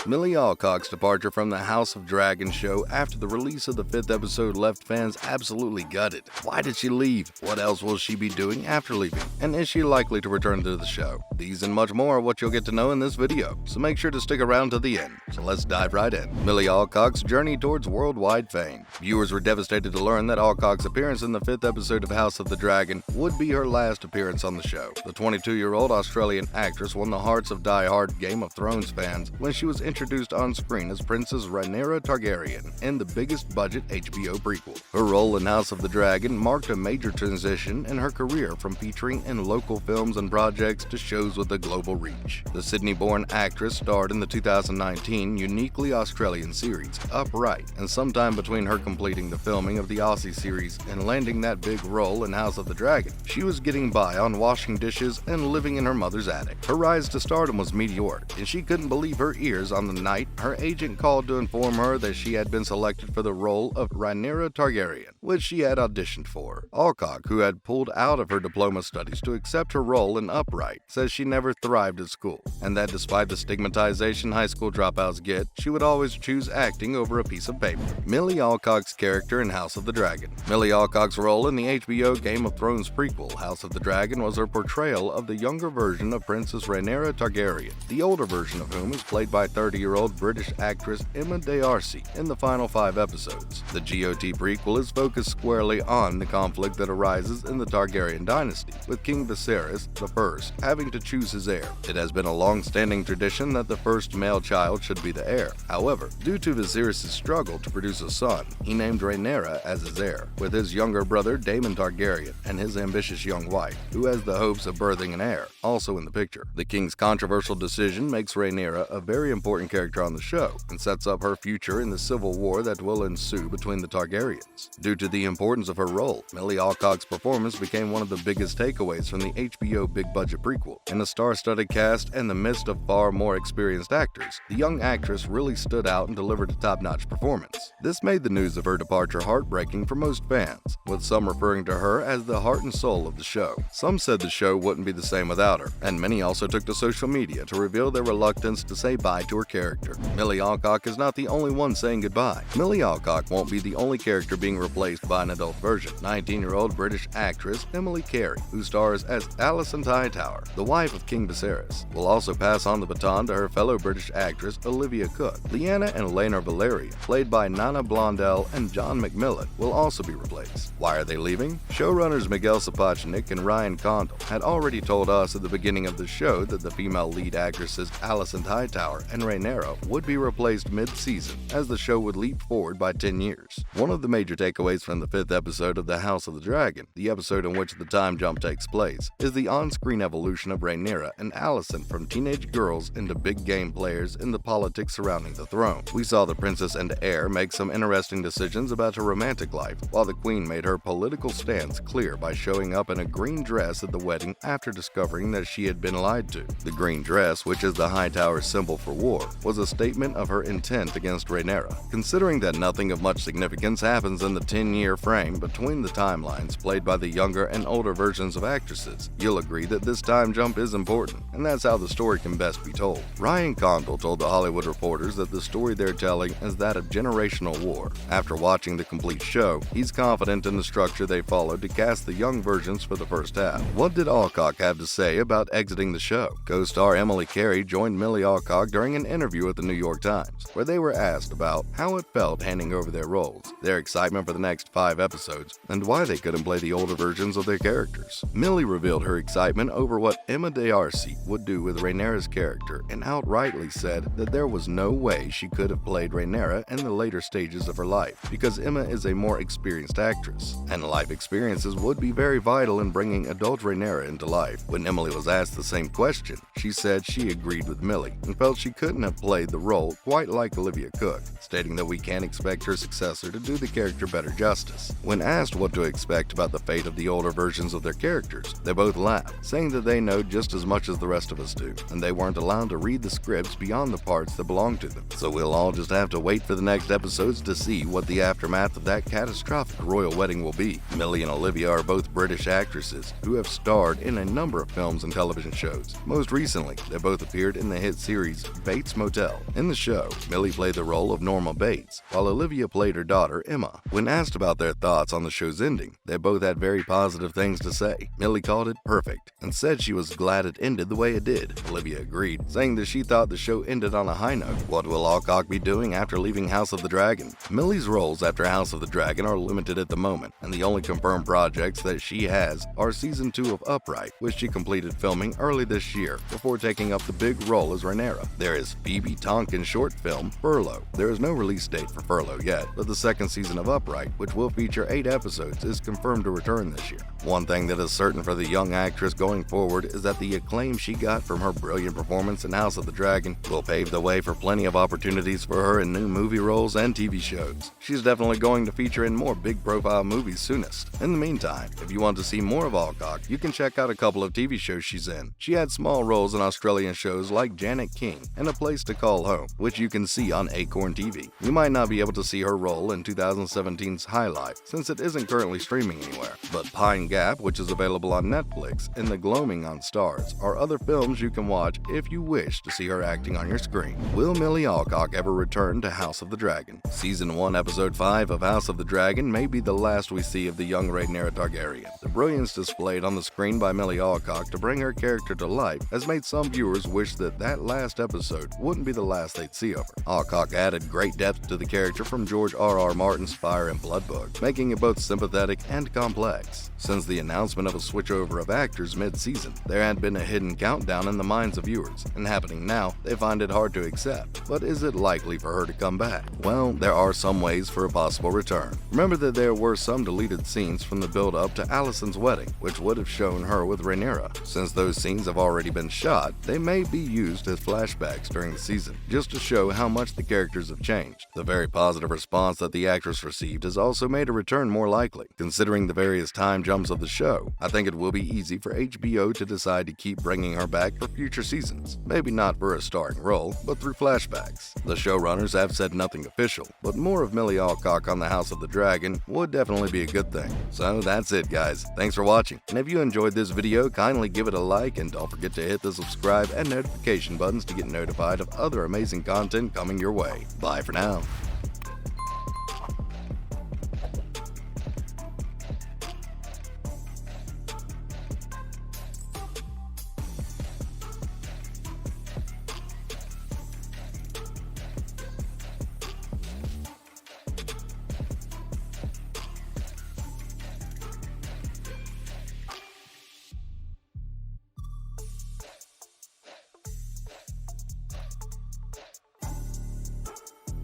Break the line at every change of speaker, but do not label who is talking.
Milly Alcock's departure from the House of Dragon show after the release of the 5th episode left fans absolutely gutted. Why did she leave? What else will she be doing after leaving? And is she likely to return to the show? These and much more are what you'll get to know in this video, so make sure to stick around to the end. So let's dive right in. Milly Alcock's journey towards worldwide fame. Viewers were devastated to learn that Alcock's appearance in the 5th episode of House of the Dragon would be her last appearance on the show. The 22-year-old Australian actress won the hearts of die-hard Game of Thrones fans when she was introduced on screen as Princess Rhaenyra Targaryen in the biggest budget HBO prequel. Her role in House of the Dragon marked a major transition in her career from featuring in local films and projects to shows with a global reach. The Sydney-born actress starred in the 2019 uniquely Australian series, Upright, and sometime between her completing the filming of the Aussie series and landing that big role in House of the Dragon, she was getting by on washing dishes and living in her mother's attic. Her rise to stardom was meteoric, and she couldn't believe her ears on the night her agent called to inform her that she had been selected for the role of Rhaenyra Targaryen, which she had auditioned for. Alcock, who had pulled out of her diploma studies to accept her role in Upright, says she never thrived at school, and that despite the stigmatization high school dropouts get, she would always choose acting over a piece of paper. Milly Alcock's character in House of the Dragon. Milly Alcock's role in the HBO Game of Thrones prequel, House of the Dragon, was her portrayal of the younger version of Princess Rhaenyra Targaryen, the older version of whom is played by 30-year-old British actress Emma D'Arcy in the final 5 episodes. The GOT prequel is focused squarely on the conflict that arises in the Targaryen dynasty, with King Viserys I having to choose his heir. It has been a long-standing tradition that the first male child should be the heir. However, due to Viserys' struggle to produce a son, he named Rhaenyra as his heir, with his younger brother Daemon Targaryen and his ambitious young wife, who has the hopes of birthing an heir, also in the picture. The king's controversial decision makes Rhaenyra a very important character on the show and sets up her future in the civil war that will ensue between the Targaryens. Due to the importance of her role, Milly Alcock's performance became one of the biggest takeaways from the HBO big-budget prequel. In a star-studded cast and the midst of far more experienced actors, the young actress really stood out and delivered a top-notch performance. This made the news of her departure heartbreaking for most fans, with some referring to her as the heart and soul of the show. Some said the show wouldn't be the same without her, and many also took to social media to reveal their reluctance to say bye to her character. Milly Alcock is not the only one saying goodbye. Milly Alcock won't be the only character being replaced by an adult version. 19-year-old British actress Emily Carey, who stars as Alicent Hightower, the wife of King Viserys, will also pass on the baton to her fellow British actress Olivia Cooke. Lyanna and Laena Valeria, played by Nana Blondell and John McMillan, will also be replaced. Why are they leaving? Showrunners Miguel Sapochnik and Ryan Condal had already told us at the beginning of the show that the female lead actresses Alicent Hightower and Rhaenyra would be replaced mid-season, as the show would leap forward by 10 years. One of the major takeaways from the 5th episode of the House of the Dragon, the episode in which the time jump takes place, is the on-screen evolution of Rhaenyra and Alicent from teenage girls into big game players in the politics surrounding the throne. We saw the princess and heir make some interesting decisions about her romantic life, while the queen made her political stance clear by showing up in a green dress at the wedding after discovering that she had been lied to. The green dress, which is the Hightower's symbol for war, was a statement of her intent against Rhaenyra. Considering that nothing of much significance happens in the 10-year frame between the timelines played by the younger and older versions of actresses, you'll agree that this time jump is important, and that's how the story can best be told. Ryan Condal told The Hollywood Reporters that the story they're telling is that of generational war. After watching the complete show, he's confident in the structure they followed to cast the young versions for the first half. What did Alcock have to say about exiting the show? Co-star Emily Carey joined Milly Alcock during an interview at the New York Times, where they were asked about how it felt handing over their roles, their excitement for the next 5 episodes, and why they couldn't play the older versions of their characters. Milly revealed her excitement over what Emma D'Arcy would do with Rhaenyra's character and outrightly said that there was no way she could have played Rhaenyra in the later stages of her life, because Emma is a more experienced actress, and life experiences would be very vital in bringing adult Rhaenyra into life. When Emily was asked the same question, she said she agreed with Milly and felt she couldn't have played the role quite like Olivia Cooke, stating that we can't expect her successor to do the character better justice. When asked what to expect about the fate of the older versions of their characters, they both laughed, saying that they know just as much as the rest of us do, and they weren't allowed to read the scripts beyond the parts that belong to them. So we'll all just have to wait for the next episodes to see what the aftermath of that catastrophic royal wedding will be. Milly and Olivia are both British actresses who have starred in a number of films and television shows. Most recently, they both appeared in the hit series Bates Bates Motel. In the show, Milly played the role of Norma Bates, while Olivia played her daughter, Emma. When asked about their thoughts on the show's ending, they both had very positive things to say. Milly called it perfect and said she was glad it ended the way it did. Olivia agreed, saying that she thought the show ended on a high note. What will Alcock be doing after leaving House of the Dragon? Milly's roles after House of the Dragon are limited at the moment, and the only confirmed projects that she has are Season 2 of Upright, which she completed filming early this year before taking up the big role as Rhaenyra. There is Phoebe Tonkin's short film, Furlough. There is no release date for Furlough yet, but the second season of Upright, which will feature 8 episodes, is confirmed to return this year. One thing that is certain for the young actress going forward is that the acclaim she got from her brilliant performance in House of the Dragon will pave the way for plenty of opportunities for her in new movie roles and TV shows. She's definitely going to feature in more big-profile movies soonest. In the meantime, if you want to see more of Alcock, you can check out a couple of TV shows she's in. She had small roles in Australian shows like Janet King and A Place to Call Home, which you can see on Acorn TV. You might not be able to see her role in 2017's High Life, since it isn't currently streaming anywhere, but Pine Gap, which is available on Netflix, and The Gloaming on Stars are other films you can watch if you wish to see her acting on your screen. Will Milly Alcock ever return to House of the Dragon? Season 1, Episode 5 of House of the Dragon may be the last we see of the young Rhaenyra Targaryen. The brilliance displayed on the screen by Milly Alcock to bring her character to life has made some viewers wish that last episode wouldn't be the last they'd see of her. Alcock added great depth to the character from George R.R. Martin's Fire and Blood book, making it both sympathetic and complex. Since the announcement of a switchover of actors mid-season, there had been a hidden countdown in the minds of viewers, and happening now, they find it hard to accept. But is it likely for her to come back? Well, there are some ways for a possible return. Remember that there were some deleted scenes from the build-up to Alicent's wedding, which would have shown her with Rhaenyra. Since those scenes have already been shot, they may be used as flashbacks during the season, just to show how much the characters have changed. The very positive response that the actress received has also made a return more likely. Considering the various time jumps of the show, I think it will be easy for HBO to decide to keep bringing her back for future seasons. Maybe not for a starring role, but through flashbacks. The showrunners have said nothing official, but more of Milly Alcock on the House of the Dragon would definitely be a good thing. So that's it, guys. Thanks for watching, and if you enjoyed this video, kindly give it a like and don't forget to hit the subscribe and notification buttons to get notified of other amazing content coming your way. Bye for now.